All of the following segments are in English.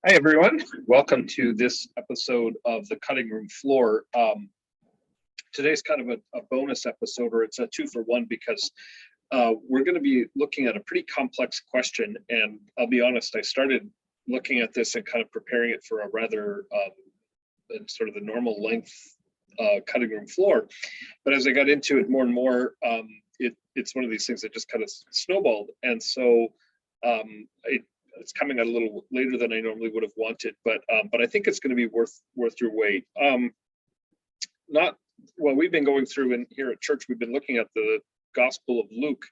Hi, everyone. Welcome to this episode of the Cutting Room Floor. Today's kind of a bonus episode, or it's a 2-for-1 because we're going to be looking at a pretty complex question. And I'll be honest, I started looking at this and kind of preparing it for a rather sort of the normal length cutting room floor. But as I got into it more and more, it's one of these things that just kind of snowballed. And so it's coming out a little later than I normally would have wanted, but I think it's going to be worth your wait. We've been going through, and here at church we've been looking at the Gospel of Luke,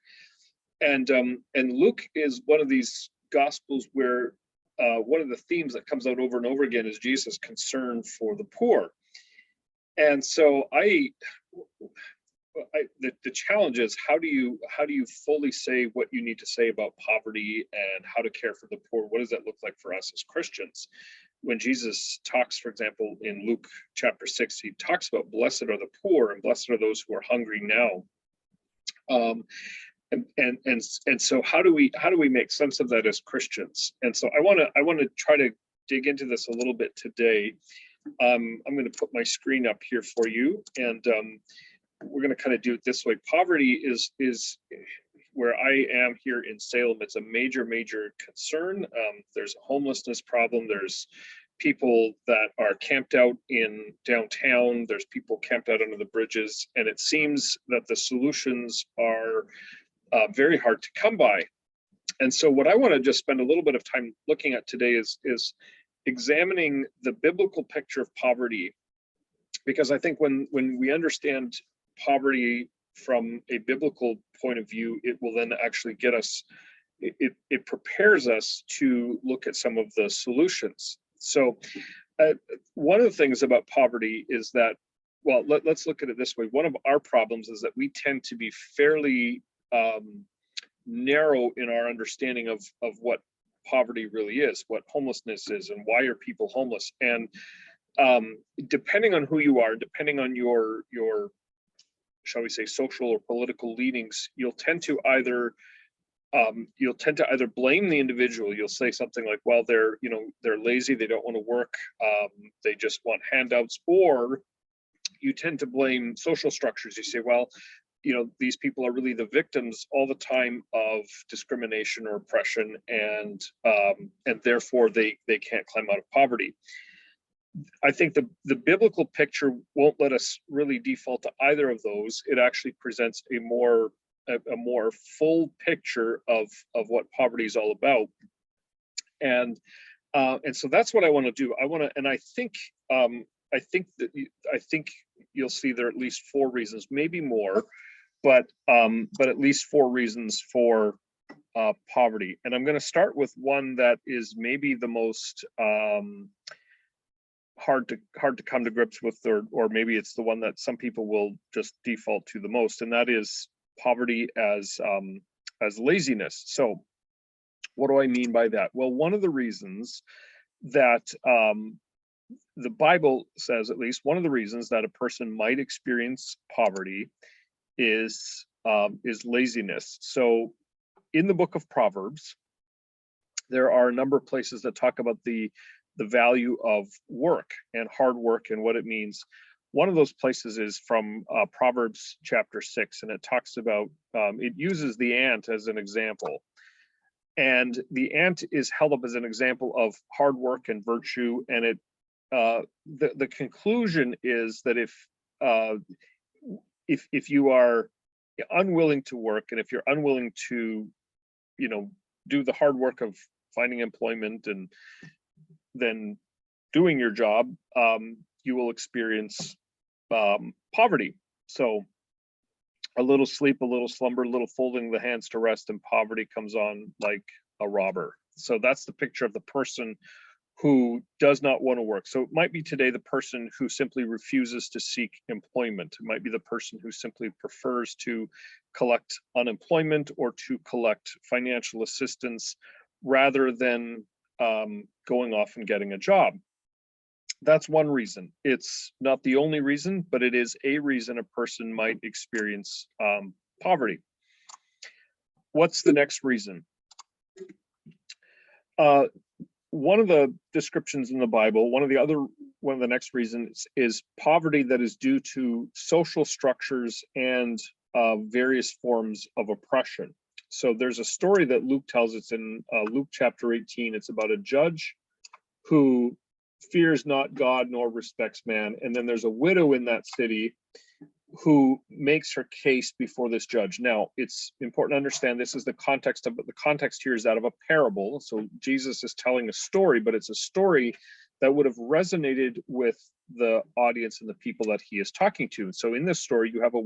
and Luke is one of these Gospels where one of the themes that comes out over and over again is Jesus' concern for the poor. And so the challenge is how do you fully say what you need to say about poverty and how to care for the poor? What does that look like for us as Christians? When Jesus talks, for example, in Luke chapter 6, he talks about blessed are the poor and blessed are those who are hungry now. And so how do we make sense of that as Christians? And so I want to try to dig into this a little bit today. I'm going to put my screen up here for you, and we're going to kind of do it this way. Poverty is where I am here in Salem. It's a major concern. There's a homelessness problem. There's people that are camped out in downtown. There's people camped out under the bridges, and it seems that the solutions are very hard to come by. And so what I want to just spend a little bit of time looking at today is examining the biblical picture of poverty, because I think when we understand poverty from a biblical point of view, it will then actually get us, it prepares us to look at some of the solutions. So one of the things about poverty is that, well, let's look at it this way. One of our problems is that we tend to be fairly narrow in our understanding of what poverty really is, what homelessness is, and why are people homeless. And depending on who you are, depending on your shall we say social or political leanings, you'll tend to either blame the individual. You'll say something like, well, they're lazy, they don't want to work, they just want handouts. Or you tend to blame social structures. You say, well, these people are really the victims all the time of discrimination or oppression, and therefore they can't climb out of poverty. I think the biblical picture won't let us really default to either of those. It actually presents a more full picture of what poverty is all about, and so that's what I want to do. I think you'll see there are at least 4 reasons, maybe more, but at least 4 reasons for poverty. And I'm going to start with one that is maybe the most hard to come to grips with, or maybe it's the one that some people will just default to the most, and that is poverty as laziness. So what do I mean by that? Well, one of the reasons that the Bible says, at least one of the reasons that a person might experience poverty is laziness. So in the book of Proverbs, there are a number of places that talk about the value of work and hard work and what it means. One of those places is from Proverbs chapter 6, and it talks about, it uses the ant as an example. And the ant is held up as an example of hard work and virtue. And the conclusion is that if you are unwilling to work, and if you're unwilling to, do the hard work of finding employment and then doing your job, you will experience poverty. So a little sleep, a little slumber, a little folding the hands to rest, and poverty comes on like a robber. So that's the picture of the person who does not want to work. So it might be today the person who simply refuses to seek employment. It might be the person who simply prefers to collect unemployment or to collect financial assistance rather than going off and getting a job. That's one reason. It's not the only reason, but it is a reason a person might experience poverty. What's the next reason? one of the descriptions in the Bible, one of the next reasons is poverty that is due to social structures and various forms of oppression. So there's a story that Luke tells. It's in Luke chapter 18. It's about a judge who fears not God nor respects man. And then there's a widow in that city who makes her case before this judge. Now, it's important to understand this is the context of, but the context here is that of a parable. So Jesus is telling a story, but it's a story that would have resonated with the audience and the people that he is talking to. So in this story, you have a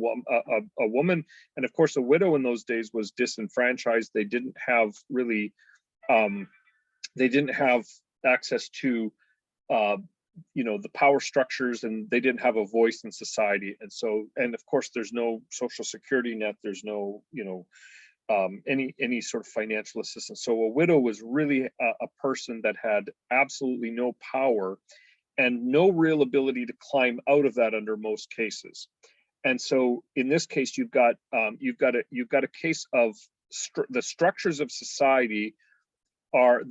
woman, and of course, a widow in those days was disenfranchised. They didn't have really, they didn't have access to the power structures, and they didn't have a voice in society. And so, and of course, there's no social security net, there's no any sort of financial assistance. So a widow was really a person that had absolutely no power and no real ability to climb out of that under most cases. And so in this case, you've got a case of the structures of society are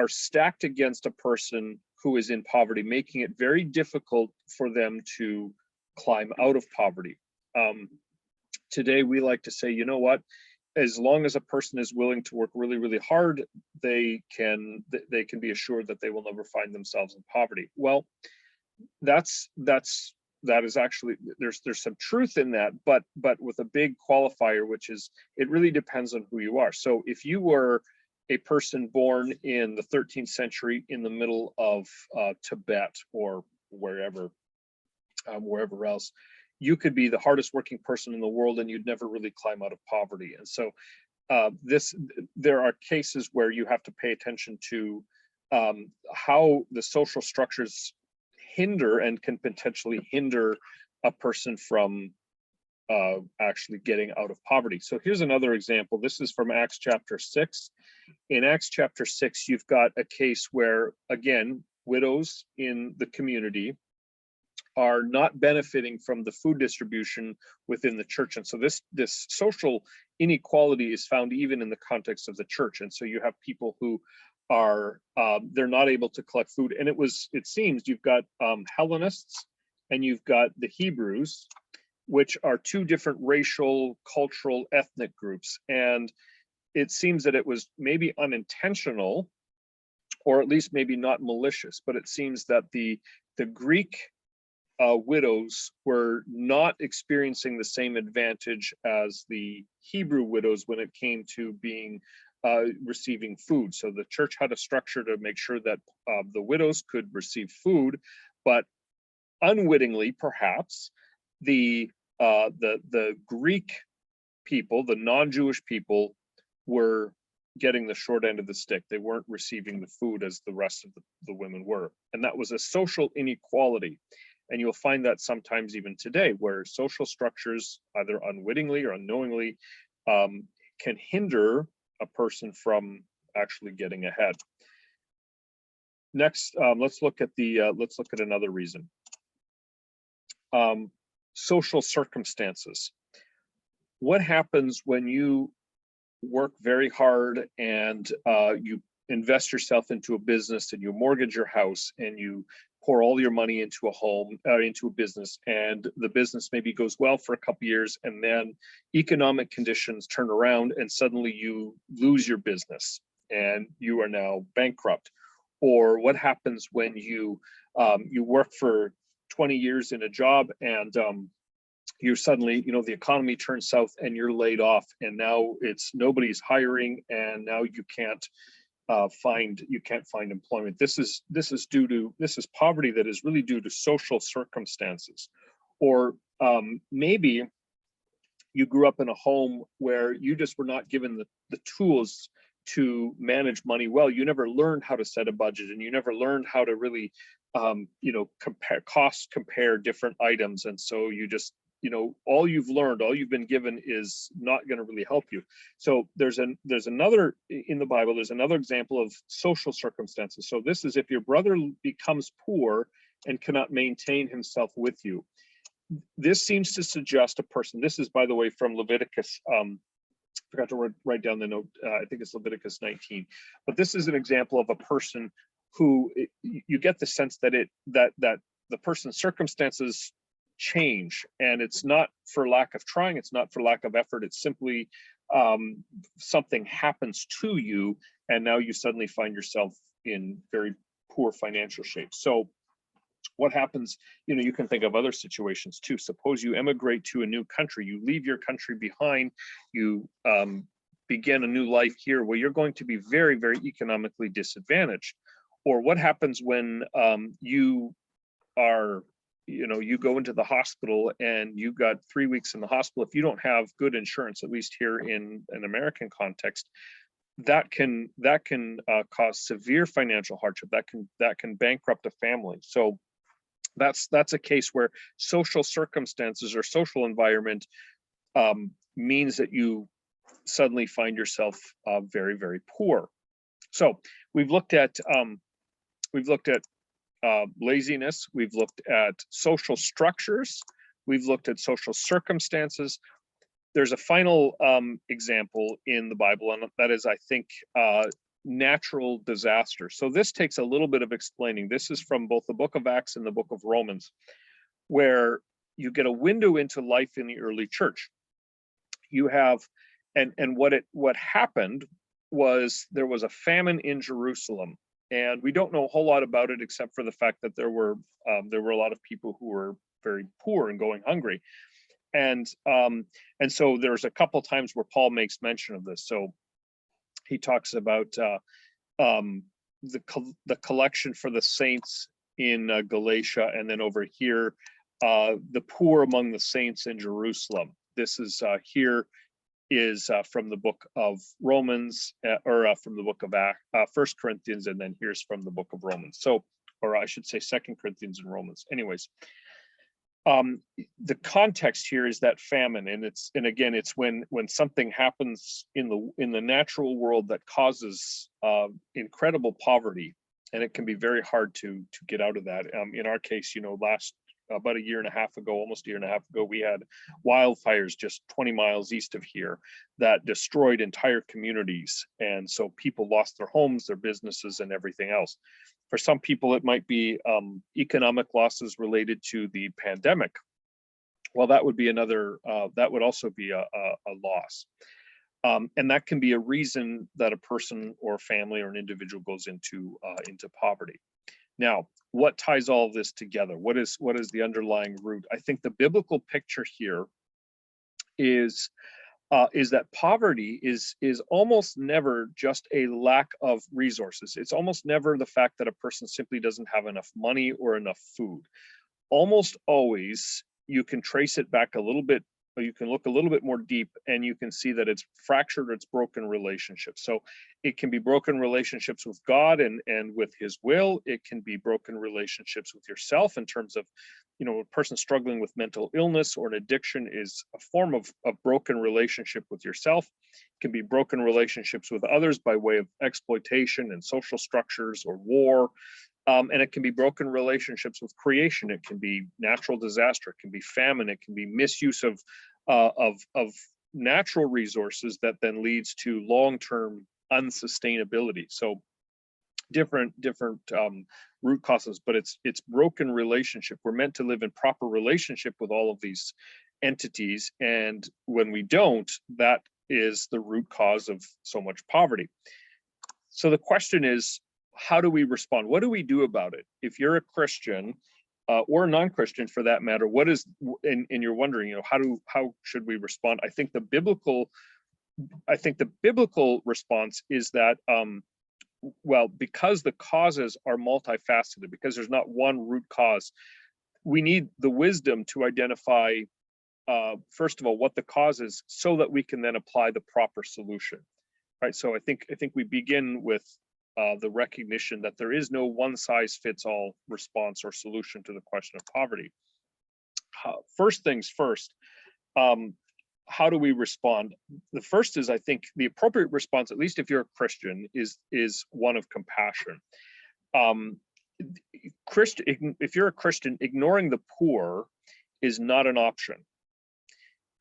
stacked against a person who is in poverty, making it very difficult for them to climb out of poverty. Today, we like to say, you know what, as long as a person is willing to work really, really hard, they can be assured that they will never find themselves in poverty. Well, that is actually, there's some truth in that, but with a big qualifier, which is it really depends on who you are. So if you were a person born in the 13th century in the middle of Tibet or wherever else, you could be the hardest working person in the world and you'd never really climb out of poverty. And so there are cases where you have to pay attention to how the social structures hinder and can potentially hinder a person from actually getting out of poverty. So here's another example. This is from Acts chapter 6. In Acts chapter 6, you've got a case where, again, widows in the community are not benefiting from the food distribution within the church. And so this social inequality is found even in the context of the church. And so you have people who are, they're not able to collect food. And it seems you've got Hellenists and you've got the Hebrews, which are two different racial, cultural, ethnic groups. And it seems that it was maybe unintentional, or at least maybe not malicious, but it seems that the Greek widows were not experiencing the same advantage as the Hebrew widows when it came to being receiving food. So the church had a structure to make sure that the widows could receive food, but unwittingly, perhaps, the Greek people, the non-Jewish people, were getting the short end of the stick. They weren't receiving the food as the rest of the women were. And that was a social inequality. And you'll find that sometimes even today, where social structures, either unwittingly or unknowingly, can hinder a person from actually getting ahead. Next, let's look at another reason. Social circumstances. What happens when you work very hard and you invest yourself into a business and you mortgage your house and you pour all your money into a home, into a business, and the business maybe goes well for a couple years, and then economic conditions turn around and suddenly you lose your business and you are now bankrupt? Or what happens when you work for 20 years in a job and you suddenly, the economy turns south and you're laid off, and now nobody's hiring, and now you can't find employment. This is poverty that is really due to social circumstances. Or maybe you grew up in a home where you just were not given the tools to manage money well. You never learned how to set a budget, and you never learned how to really compare different items. And so you just, all you've been given is not going to really help you. So there's another, in the Bible, there's another example of social circumstances. So this is if your brother becomes poor and cannot maintain himself with you. This seems to suggest a person, this is, by the way, from Leviticus, forgot to write down the note, I think it's Leviticus 19, but this is an example of a person who you get the sense that that the person's circumstances change, and it's not for lack of trying, it's not for lack of effort, it's simply something happens to you, and now you suddenly find yourself in very poor financial shape. So what happens, you can think of other situations too. Suppose you emigrate to a new country, you leave your country behind, you begin a new life here. Well, you're going to be very, very economically disadvantaged. Or what happens when you are, you go into the hospital and you got 3 weeks in the hospital. If you don't have good insurance, at least here in an American context, that can cause severe financial hardship. That can bankrupt a family. So that's a case where social circumstances or social environment means that you suddenly find yourself very, very poor. So we've looked at laziness, we've looked at social structures, we've looked at social circumstances. There's a final example in the Bible, and that is, I think, natural disaster. So this takes a little bit of explaining. This is from both the book of Acts and the book of Romans, where you get a window into life in the early church. You have, and what happened was there was a famine in Jerusalem, and we don't know a whole lot about it except for the fact that there were a lot of people who were very poor and going hungry. And so there's a couple times where Paul makes mention of this. So he talks about the collection for the saints in Galatia, and then over here, the poor among the saints in Jerusalem. This is here is from the book of Romans, or from the book of First Corinthians, and then here's from the book of Romans. So, or I should say Second Corinthians and Romans. Anyways, the context here is that famine, and again it's when something happens in the natural world that causes incredible poverty, and it can be very hard to get out of that. In our case, about a year and a half ago, almost a year and a half ago, we had wildfires just 20 miles east of here that destroyed entire communities, and so people lost their homes, their businesses, and everything else. For some people, it might be economic losses related to the pandemic. Well, that would be another, that would also be a loss. And that can be a reason that a person or family or an individual goes into poverty. Now, what ties all of this together? What is the underlying root? I think the biblical picture here is that poverty is almost never just a lack of resources. It's almost never the fact that a person simply doesn't have enough money or enough food. Almost always, you can trace it back a little bit, or you can look a little bit more deep, and you can see that it's fractured, it's broken relationships. So it can be broken relationships with God and with his will. It can be broken relationships with yourself in terms of, a person struggling with mental illness or an addiction is a form of a broken relationship with yourself. It can be broken relationships with others by way of exploitation and social structures or war. And it can be broken relationships with creation. It can be natural disaster. It can be famine. It can be misuse of natural resources that then leads to long-term unsustainability. So different root causes, but it's broken relationship. We're meant to live in proper relationship with all of these entities, and when we don't, that is the root cause of so much poverty. So the question is, how do we respond? What do we do about it? If you're a Christian or a non-Christian for that matter, and you're wondering, how should we respond? I think the biblical response is that well, because the causes are multifaceted, because there's not one root cause, we need the wisdom to identify first of all what the cause is, so that we can then apply the proper solution. Right. So I think we begin with the recognition that there is no one size fits all response or solution to the question of poverty. First things first, how do we respond? The first is, I think, the appropriate response, at least if you're a Christian, is one of compassion. If you're a Christian, ignoring the poor is not an option.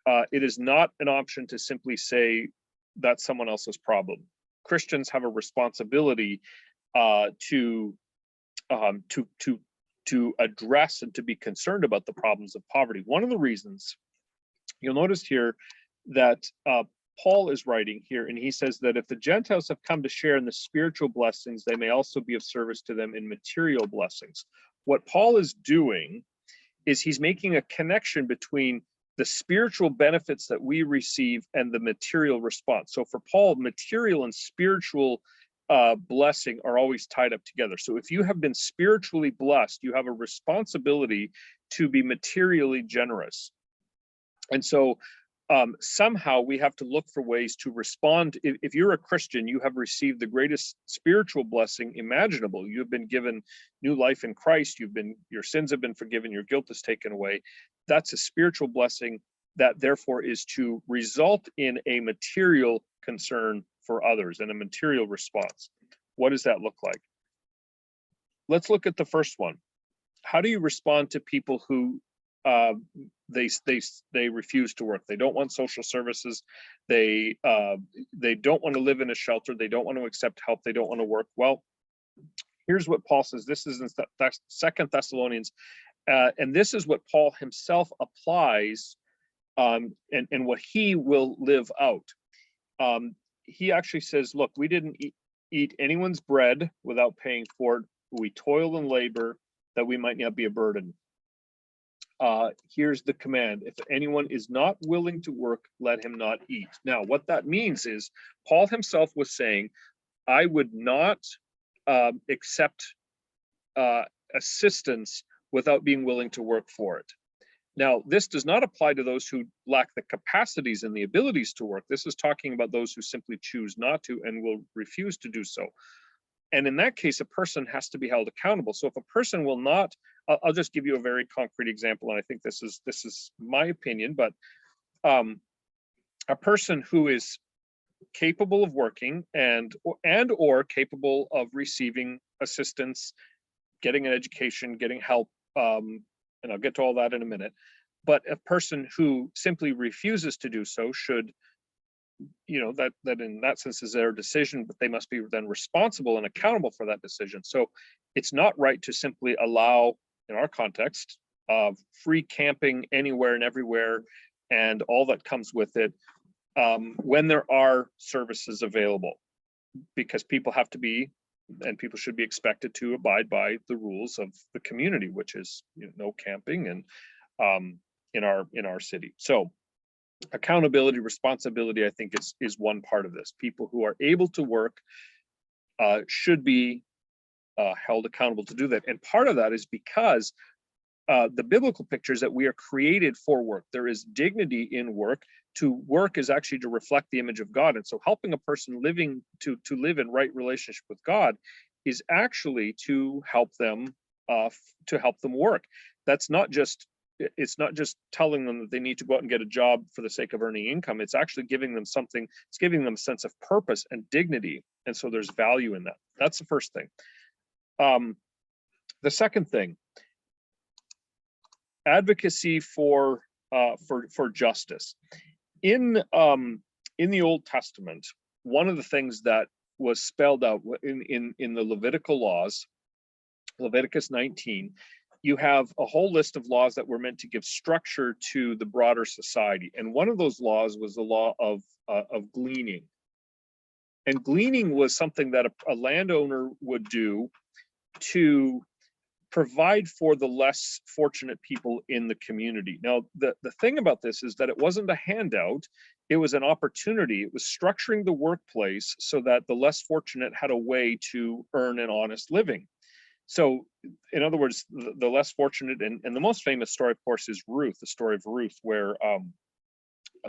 It is not an option to simply say that's someone else's problem. Christians have a responsibility to address and to be concerned about the problems of poverty. One of the reasons you'll notice here that Paul is writing here, and he says that if the Gentiles have come to share in the spiritual blessings, they may also be of service to them in material blessings. What Paul is doing is he's making a connection between the spiritual benefits that we receive and the material response. So for Paul, material and spiritual blessing are always tied up together. So if you have been spiritually blessed, you have a responsibility to be materially generous. And so somehow we have to look for ways to respond. If you're a Christian, you have received the greatest spiritual blessing imaginable. You have been given new life in Christ. Your sins have been forgiven. Your guilt is taken away. That's a spiritual blessing that therefore is to result in a material concern for others and a material response. What does that look like? Let's look at the first one. How do you respond to people who they refuse to work? They don't want social services. They don't want to live in a shelter. They don't want to accept help. They don't want to work. Well, here's what Paul says. This is in 2 Thessalonians, and this is what Paul himself applies, and what he will live out. He actually says, look, we didn't eat anyone's bread without paying for it. We toil and labor that we might not be a burden. Here's the command: if anyone is not willing to work, let him not eat. Now, what that means is Paul himself was saying, I would not accept assistance without being willing to work for it. Now, this does not apply to those who lack the capacities and the abilities to work. This is talking about those who simply choose not to and will refuse to do so. And in that case, a person has to be held accountable. So if a person will not, I'll just give you a very concrete example, and I think this is my opinion, but a person who is capable of working and or capable of receiving assistance, getting an education, getting help, and I'll get to all that in a minute. But a person who simply refuses to do so should, that in that sense is their decision, but they must be then responsible and accountable for that decision. So it's not right to simply allow, in our context, free camping anywhere and everywhere and all that comes with it when there are services available, because people have to be, and people should be expected to abide by the rules of the community, which is no camping and in our city. So accountability, responsibility, I think is one part of this. People who are able to work should be held accountable to do that. And part of that is because the biblical picture is that we are created for work. There is dignity in work. To work is actually to reflect the image of God. And so helping a person living to live in right relationship with God is actually to help them work. It's not just telling them that they need to go out and get a job for the sake of earning income. It's actually giving them something. It's giving them a sense of purpose and dignity. And so there's value in that. That's the first thing. The second thing, advocacy for justice. In the Old Testament, one of the things that was spelled out in the Levitical laws, Leviticus 19, you have a whole list of laws that were meant to give structure to the broader society. And one of those laws was the law of gleaning. And gleaning was something that a landowner would do to provide for the less fortunate people in the community. Now, the thing about this is that it wasn't a handout, it was an opportunity. It was structuring the workplace so that the less fortunate had a way to earn an honest living. So, in other words, the less fortunate, and the most famous story, of course, is Ruth, the story of Ruth, where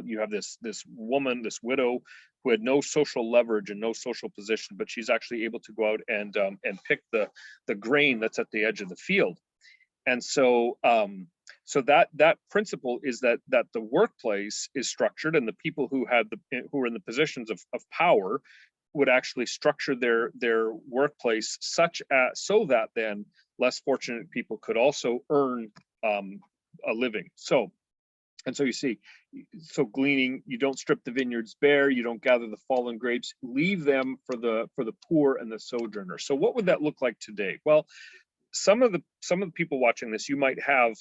you have this woman, this widow, who had no social leverage and no social position, but she's actually able to go out and pick the grain that's at the edge of the field. And so that principle is that the workplace is structured, and the people who are in the positions of power would actually structure their workplace so that then less fortunate people could also earn a living. So And so you see, so gleaning, you don't strip the vineyards bare, you don't gather the fallen grapes, leave them for the poor and the sojourner. So what would that look like today? Well, some of the people watching this, you might have,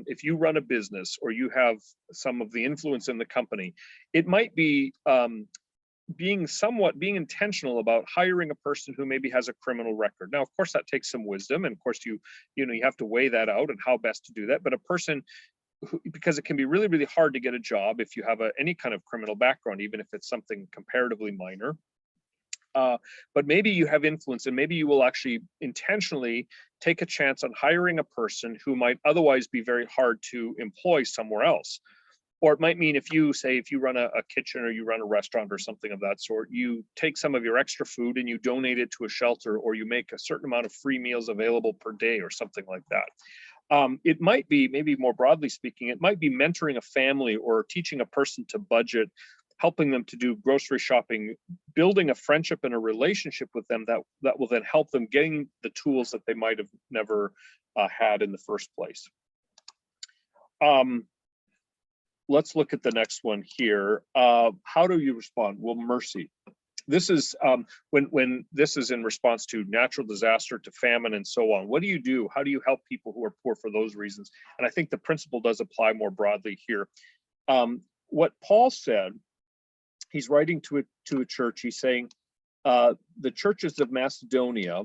if you run a business or you have some of the influence in the company, it might be being intentional about hiring a person who maybe has a criminal record. Now, of course, that takes some wisdom, and of course, you have to weigh that out and how best to do that. But a person who, because it can be really, really hard to get a job if you have any kind of criminal background, even if it's something comparatively minor. But maybe you have influence, and maybe you will actually intentionally take a chance on hiring a person who might otherwise be very hard to employ somewhere else. Or it might mean if you run a kitchen or you run a restaurant or something of that sort, you take some of your extra food and you donate it to a shelter, or you make a certain amount of free meals available per day or something like that. It might be, maybe more broadly speaking, it might be mentoring a family or teaching a person to budget, helping them to do grocery shopping, building a friendship and a relationship with them that will then help them getting the tools that they might have never had in the first place. Let's look at the next one here. How do you respond? Well, mercy. This is when this is in response to natural disaster, to famine, and so on. What do you do? How do you help people who are poor for those reasons? And I think the principle does apply more broadly here. What Paul said, he's writing to a church. He's saying the churches of Macedonia,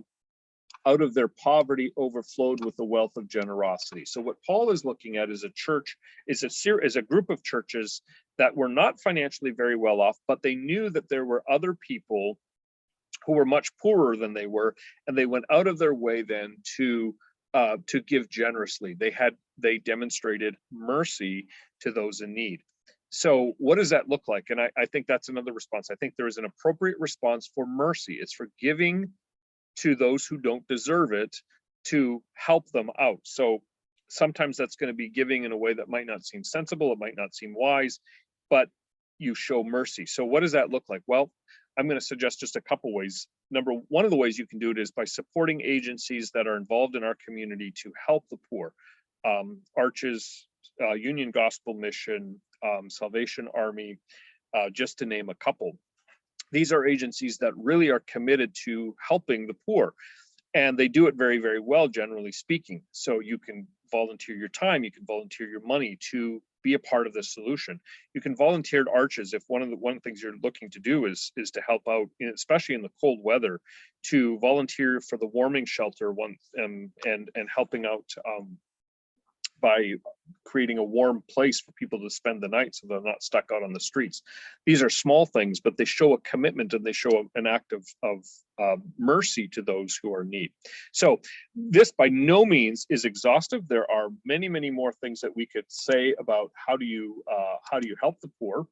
out of their poverty, overflowed with the wealth of generosity. So what Paul is looking at is a church, is a group of churches that were not financially very well off, but they knew that there were other people who were much poorer than they were, and they went out of their way then to give generously. They demonstrated mercy to those in need. So what does that look like? And I think that's another response. I think there is an appropriate response for mercy. It's for giving to those who don't deserve it, to help them out. So sometimes that's going to be giving in a way that might not seem sensible, it might not seem wise, but you show mercy. So what does that look like? Well, I'm going to suggest just a couple ways. One of the ways you can do it is by supporting agencies that are involved in our community to help the poor. Arches, Union Gospel Mission, Salvation Army, just to name a couple. These are agencies that really are committed to helping the poor, and they do it very, very well, generally speaking. So you can volunteer your time, you can volunteer your money to be a part of the solution. You can volunteer at Arches if one of the things you're looking to do is to help out, especially in the cold weather, to volunteer for the warming shelter and helping out by creating a warm place for people to spend the night so they're not stuck out on the streets. These are small things, but they show a commitment and they show an act of mercy to those who are in need. So this by no means is exhaustive. There are many, many more things that we could say about how do you help the poor,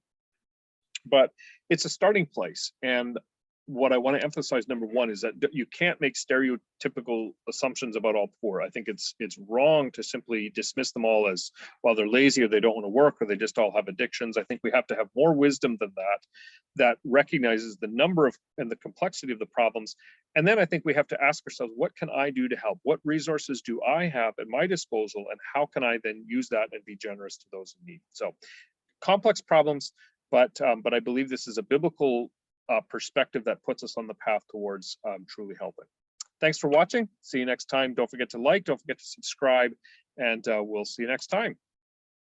but it's a starting place. And what I want to emphasize, number one, is that you can't make stereotypical assumptions about all poor. I think it's wrong to simply dismiss them all as, well, they're lazy or they don't want to work or they just all have addictions. I think we have to have more wisdom than that recognizes the number of and the complexity of the problems. And then I think we have to ask ourselves, what can I do to help? What resources do I have at my disposal, and how can I then use that and be generous to those in need? So complex problems, but I believe this is a biblical perspective that puts us on the path towards truly helping. Thanks for watching. See you next time. Don't forget to like, don't forget to subscribe, and we'll see you next time.